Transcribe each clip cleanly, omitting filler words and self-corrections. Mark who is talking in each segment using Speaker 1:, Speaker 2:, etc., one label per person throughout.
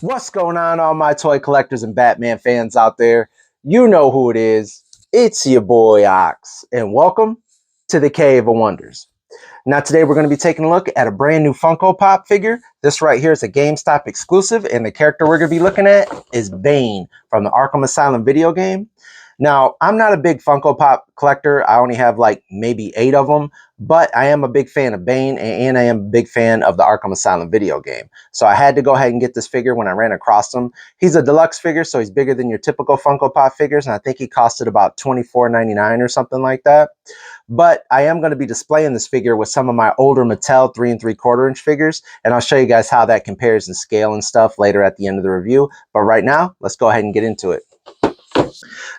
Speaker 1: What's going on, all my toy collectors and Batman fans out there? You know who it is. It's your boy Ox, and welcome to the Cave of Wonders. Now, today we're going to be taking a look at a brand new Funko Pop figure. This right here is a GameStop exclusive, and the character we're going to be looking at is Bane from the Arkham Asylum video game. Now, I'm not a big Funko Pop collector. I only have like maybe 8 of them, but I am a big fan of Bane, and I am a big fan of the Arkham Asylum video game. So I had to go ahead and get this figure when I ran across him. He's a deluxe figure, so he's bigger than your typical Funko Pop figures, and I think he costed about $24.99 or something like that. But I am going to be displaying this figure with some of my older Mattel 3 3/4 inch figures, and I'll show you guys how that compares in scale and stuff later at the end of the review. But right now, let's go ahead and get into it.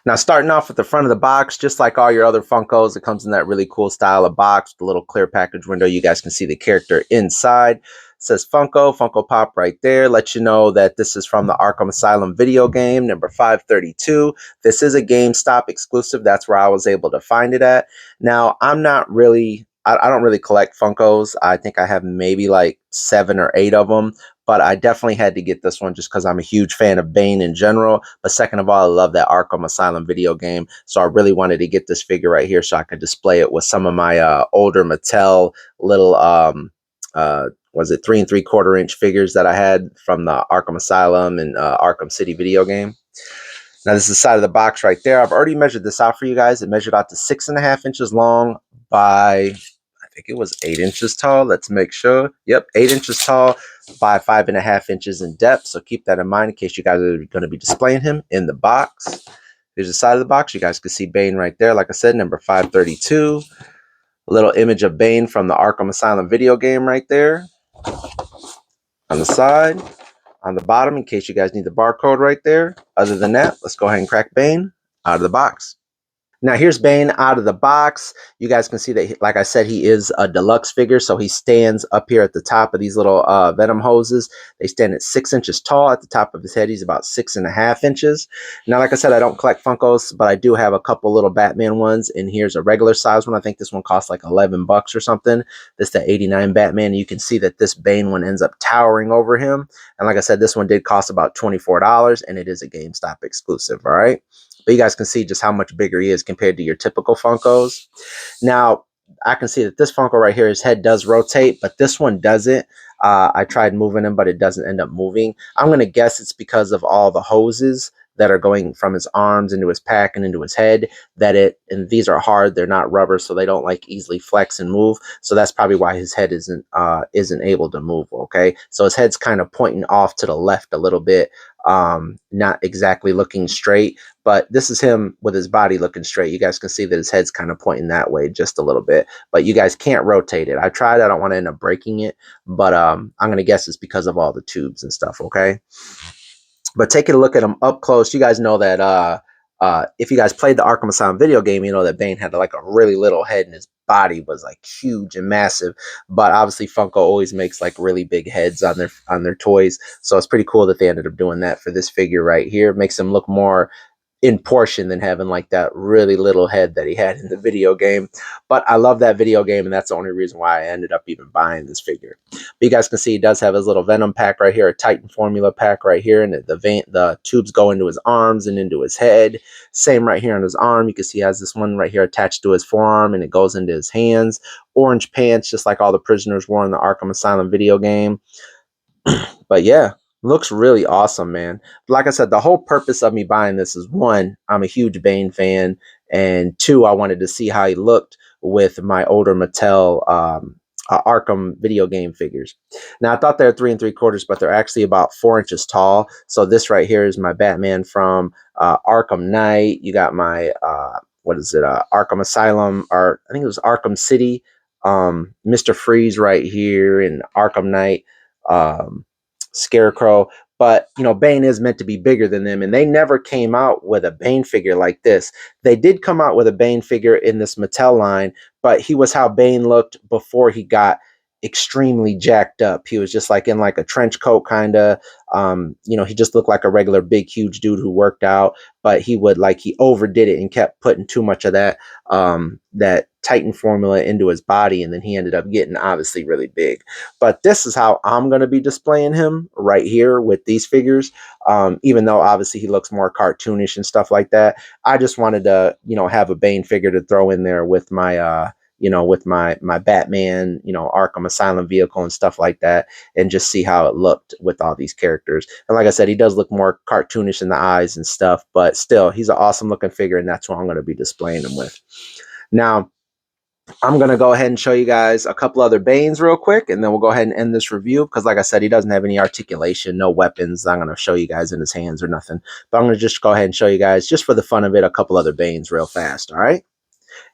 Speaker 1: Now, starting off with the front of the box, just like all your other Funkos, it comes in that really cool style of box with a little clear package window. You guys can see the character inside. It says Funko Pop right there. Let you know that this is from the Arkham Asylum video game, number 532. This is a GameStop exclusive. That's where I was able to find it at. Now, I'm not really... I don't really collect Funkos. I think I have maybe like 7 or 8 of them. But I definitely had to get this one just because I'm a huge fan of Bane in general. But second of all, I love that Arkham Asylum video game. So I really wanted to get this figure right here so I could display it with some of my older Mattel little, was it 3 3/4 inch figures that I had from the Arkham Asylum and Arkham City video game. Now, this is the side of the box right there. I've already measured this out for you guys. It measured out to 6.5 inches long by... I think it was 8 inches tall. Let's make sure. Yep, 8 inches tall by 5.5 inches in depth. So keep that in mind in case you guys are going to be displaying him in the box. Here's the side of the box. You guys can see Bane right there. Like I said, number 532. A little image of Bane from the Arkham Asylum video game right there. On the side. On the bottom, in case you guys need the barcode right there. Other than that, let's go ahead and crack Bane out of the box. Now, here's Bane out of the box. You guys can see that, like I said, he is a deluxe figure. So he stands up here at the top of these little Venom hoses. They stand at 6 inches tall. At the top of his head, he's about 6.5 inches. Now, like I said, I don't collect Funkos, but I do have a couple little Batman ones. And here's a regular size one. I think this one costs like 11 bucks or something. This is the 89 Batman. You can see that this Bane one ends up towering over him. And like I said, this one did cost about $24, and it is a GameStop exclusive, all right? But you guys can see just how much bigger he is compared to your typical Funkos. Now, I can see that this Funko right here, his head does rotate, but this one doesn't. I tried moving him, but it doesn't end up moving. I'm going to guess it's because of all the hoses that are going from his arms into his pack and into his head, and these are hard, they're not rubber, so they don't like easily flex and move. So that's probably why his head isn't able to move. Okay, so his head's kind of pointing off to the left a little bit, not exactly looking straight, but this is him with his body looking straight. You guys can see that his head's kind of pointing that way just a little bit, but you guys can't rotate it. I tried. I don't want to end up breaking it, but I'm going to guess it's because of all the tubes and stuff. Okay. But taking a look at him up close, you guys know that if you guys played the Arkham Asylum video game, you know that Bane had like a really little head and his body was like huge and massive. But obviously Funko always makes like really big heads on their toys. So it's pretty cool that they ended up doing that for this figure right here. It makes him look more in portion than having like that really little head that he had in the video game. But I love that video game, and that's the only reason why I ended up even buying this figure. But you guys can see he does have his little Venom pack right here, a Titan formula pack right here, and the tubes go into his arms and into his head. Same right here on his arm. You can see he has this one right here attached to his forearm, and it goes into his hands. Orange pants, just like all the prisoners wore in the Arkham Asylum video game. But yeah, looks really awesome, man. Like I said, the whole purpose of me buying this is, one, I'm a huge Bane fan, and two, I wanted to see how he looked with my older Mattel Arkham video game figures. Now, I thought they were 3 3/4, but they're actually about 4 inches tall. So this right here is my Batman from Arkham Knight. You got my Arkham Asylum, or I think it was Arkham City, Mr. Freeze right here, and Arkham Knight, Scarecrow. But you know, Bane is meant to be bigger than them, and they never came out with a Bane figure like this. They did come out with a Bane figure in this Mattel line, but he was how Bane looked before he got extremely jacked up. He was just like in like a trench coat kind of. You know, he just looked like a regular big huge dude who worked out, but he overdid it and kept putting too much of that Titan formula into his body, and then he ended up getting obviously really big. But this is how I'm going to be displaying him right here with these figures. Even though obviously he looks more cartoonish and stuff like that, I just wanted to, you know, have a Bane figure to throw in there with my you know, with my Batman, you know, Arkham Asylum vehicle and stuff like that, and just see how it looked with all these characters. And like I said, he does look more cartoonish in the eyes and stuff, but still, he's an awesome looking figure, and that's what I'm going to be displaying him with. Now, I'm going to go ahead and show you guys a couple other Banes real quick, and then we'll go ahead and end this review, because like I said, he doesn't have any articulation, no weapons I'm going to show you guys in his hands or nothing. But I'm going to just go ahead and show you guys, just for the fun of it, a couple other Banes real fast, all right?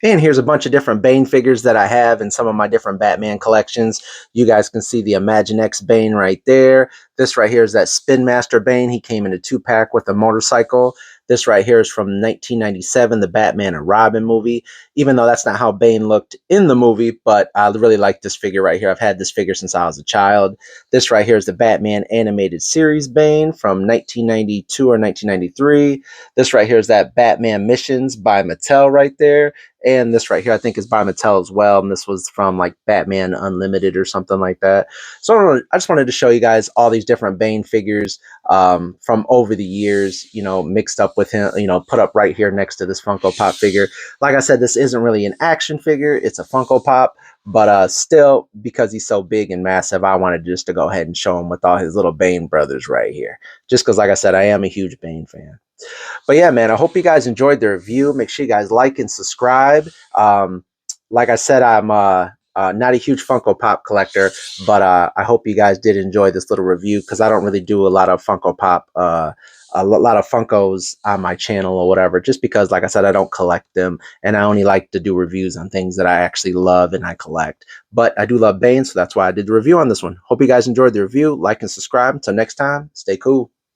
Speaker 1: And here's a bunch of different Bane figures that I have in some of my different Batman collections. You guys can see the Imaginext Bane right there. This right here is that Spin Master Bane. He came in a 2-pack with a motorcycle. This right here is from 1997, the Batman and Robin movie. Even though that's not how Bane looked in the movie, but I really like this figure right here. I've had this figure since I was a child. This right here is the Batman animated series Bane from 1992 or 1993. This right here is that Batman Missions by Mattel right there. And this right here, I think, is by Mattel as well. And this was from like Batman Unlimited or something like that. So I just wanted to show you guys all these different Bane figures from over the years, you know, mixed up with him, you know, put up right here next to this Funko Pop figure. Like I said, this isn't really an action figure. It's a Funko Pop. But still, because he's so big and massive, I wanted just to go ahead and show him with all his little Bane brothers right here. Just because, like I said, I am a huge Bane fan. But yeah, man, I hope you guys enjoyed the review. Make sure you guys like and subscribe. Like I said, I'm not a huge Funko Pop collector, but I hope you guys did enjoy this little review, because I don't really do a lot of Funko Pop, a lot of Funkos on my channel or whatever, just because, like I said, I don't collect them, and I only like to do reviews on things that I actually love and I collect. But I do love Bane, so that's why I did the review on this one. Hope you guys enjoyed the review. Like and subscribe. Until next time, stay cool.